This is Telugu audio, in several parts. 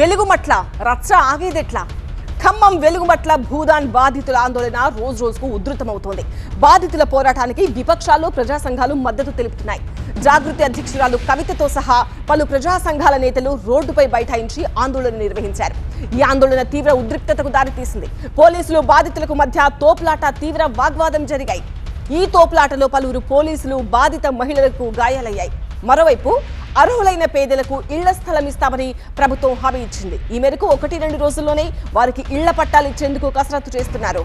వెలుగుమట్ల రచ్చ ఆగేదెట్లా? ఖమ్మం వెలుగుమట్ల భూదాన్ బాధితుల ఆందోళన రోజు రోజుకు ఉధృతమవుతోంది. బాధితుల పోరాటానికి విపక్షాలు, ప్రజా సంఘాలు మద్దతు తెలుపుతున్నాయి. జాగృతి అధ్యక్షురాలు కవితతో సహా పలు ప్రజా సంఘాల నేతలు రోడ్డుపై బైఠాయించి ఆందోళన నిర్వహించారు. ఈ ఆందోళన తీవ్ర ఉద్రిక్తతకు దారితీసింది. పోలీసులు బాధితులకు మధ్య తోపులాట, తీవ్ర వాగ్వాదం జరిగాయి. ఈ తోపులాటలో పలువురు పోలీసులు, బాధిత మహిళలకు గాయాలయ్యాయి. మరోవైపు అర్హులైన పేదలకు ఇళ్ల స్థలం ఇస్తామని ప్రభుత్వం హామీ ఇచ్చింది. ఈ మేరకు 1-2 రోజుల్లోనే వారికి ఇళ్ల పట్టాలు ఇచ్చేందుకు కసరత్తు చేస్తున్నారు.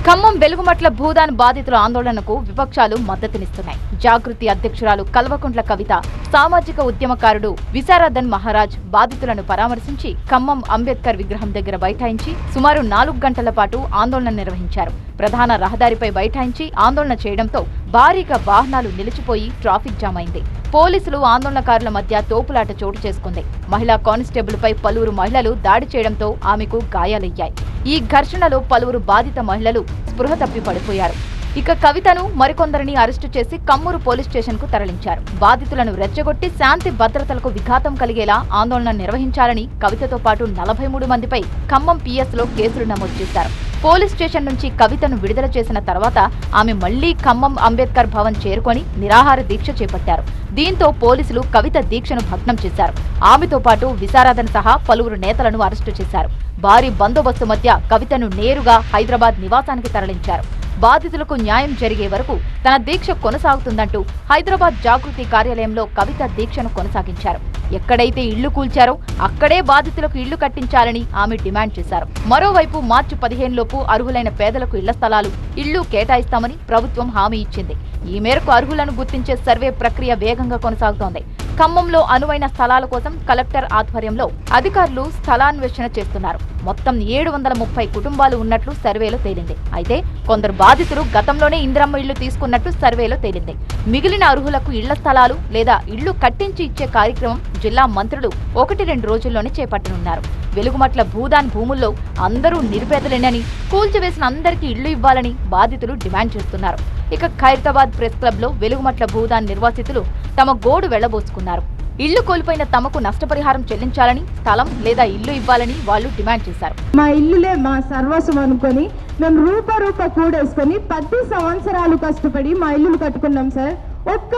ఖమ్మం వెలుగుమట్ల భూదాన్ బాధితుల ఆందోళనకు విపక్షాలు మద్దతునిస్తున్నాయి. జాగృతి అధ్యక్షురాలు కల్వకుంట్ల కవిత, సామాజిక ఉద్యమకారుడు విశారదన్ మహారాజ్ బాధితులను పరామర్శించి ఖమ్మం అంబేద్కర్ విగ్రహం దగ్గర బైఠాయించి సుమారు 4 గంటల పాటు ఆందోళన నిర్వహించారు. ప్రధాన రహదారిపై బైఠాయించి ఆందోళన చేయడంతో భారీగా వాహనాలు నిలిచిపోయి ట్రాఫిక్ జామ్ అయింది. పోలీసులు, ఆందోళనకారుల మధ్య తోపులాట చోటు చేసుకుంది. మహిళా కానిస్టేబుల్పై పలువురు మహిళలు దాడి చేయడంతో ఆమెకు గాయాలయ్యాయి. ఈ ఘర్షణలో పలువురు బాధిత మహిళలు స్పృహ తప్పి పడిపోయారు. ఇక కవితను, మరికొందరిని అరెస్టు చేసి కమ్మూరు పోలీస్ స్టేషన్ కు తరలించారు. బాధితులను రెచ్చగొట్టి శాంతి భద్రతలకు విఘాతం కలిగేలా ఆందోళన నిర్వహించాలని కవితతో పాటు 43 మందిపై ఖమ్మం పిఎస్ లో కేసులు నమోదు చేశారు. పోలీస్ స్టేషన్ నుంచి కవితను విడుదల చేసిన తర్వాత ఆమె మళ్లీ ఖమ్మం అంబేద్కర్ భవన్ చేరుకొని నిరాహార దీక్ష చేపట్టారు. దీంతో పోలీసులు కవిత దీక్షను భగ్నం చేశారు. ఆమెతో పాటు విశారదన్ సహా పలువురు నేతలను అరెస్టు చేశారు. భారీ బందోబస్తు మధ్య కవితను నేరుగా హైదరాబాద్ నివాసానికి తరలించారు. బాధితులకు న్యాయం జరిగే వరకు తన దీక్ష కొనసాగుతుందంటూ హైదరాబాద్ జాగృతి కార్యాలయంలో కవిత దీక్షను కొనసాగించారు. ఎక్కడైతే ఇళ్లు కూల్చారో అక్కడే బాధితులకు ఇళ్లు కట్టించాలని ఆమె డిమాండ్ చేశారు. మరోవైపు మార్చి 15 లోపు అర్హులైన పేదలకు ఇళ్ల స్థలాలు, ఇళ్లు కేటాయిస్తామని ప్రభుత్వం హామీ ఇచ్చింది. ఈ మేరకు అర్హులను గుర్తించే సర్వే ప్రక్రియ వేగంగా కొనసాగుతోంది. ఖమ్మంలో అనువైన స్థలాల కోసం కలెక్టర్ ఆధ్వర్యంలో అధికారులు స్థలాన్వేషణ చేస్తున్నారు. మొత్తం 730 కుటుంబాలు ఉన్నట్లు సర్వేలో తేలింది. అయితే కొందరు బాధితులు గతంలోనే ఇందిరమ్మ ఇళ్లు తీసుకున్నట్టు సర్వేలో తేలింది. మిగిలిన అర్హులకు ఇళ్ల స్థలాలు లేదా ఇళ్లు కట్టించి ఇచ్చే కార్యక్రమం జిల్లా మంత్రులు 1-2 రోజుల్లోనే చేపట్టనున్నారు. వెలుగుమట్ల భూదాన్ భూముల్లో అందరూ నిరుపేదలేనని, కూల్చివేసిన అందరికీ ఇళ్లు ఇవ్వాలని బాధితులు డిమాండ్ చేస్తున్నారు. ఇక ఖైరతాబాద్ ప్రెస్ క్లబ్ లో వెలుగుమట్ల భూదాన్ నిర్వాసితులు తమ గోడు వెళ్లబోసుకున్నారు. ఇళ్లు కోల్పోయిన తమకు నష్టపరిహారం చెల్లించాలని, స్థలం లేదా ఇల్లు ఇవ్వాలని వాళ్ళు డిమాండ్ చేశారు. మా ఇల్లులే మా సర్వస్వం అనుకొని మేము రూప కూడేసుకొని 10 సంవత్సరాలు కష్టపడి మా ఇల్లులు కట్టుకున్నాం సార్. ఒక్క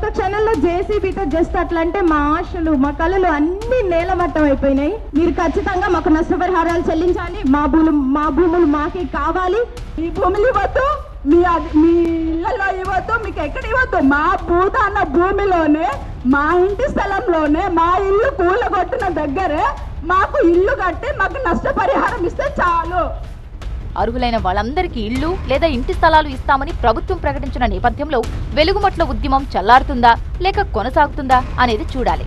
క్షణంలో జేసీబీతో జస్ట్ అట్లా అంటే మా ఆశలు, మా కళలు అన్ని నేలమట్టం అయిపోయినాయి. మీరు ఖచ్చితంగా మాకు నష్టపరిహారాలు చెల్లించాలి. మా భూములు మాకే కావాలి. ఈ భూములు ఇవ్వద్దు, మీ ఇళ్లలో ఇవ్వద్దు, మీకు ఎక్కడ ఇవ్వద్దు. మా భూదాన భూమిలోనే, మా ఇంటి స్థలంలోనే మా ఇల్లు కూలగొట్టిన దగ్గరే మాకు ఇల్లు కట్టి మాకు నష్టపరిహారం ఇస్తే చాలు. అర్హులైన వాళ్ళందరికీ ఇళ్లు లేదా ఇంటి స్థలాలు ఇస్తామని ప్రభుత్వం ప్రకటించిన నేపథ్యంలో వెలుగుమట్ల ఉద్యమం చల్లారుతుందా లేక కొనసాగుతుందా అనేది చూడాలి.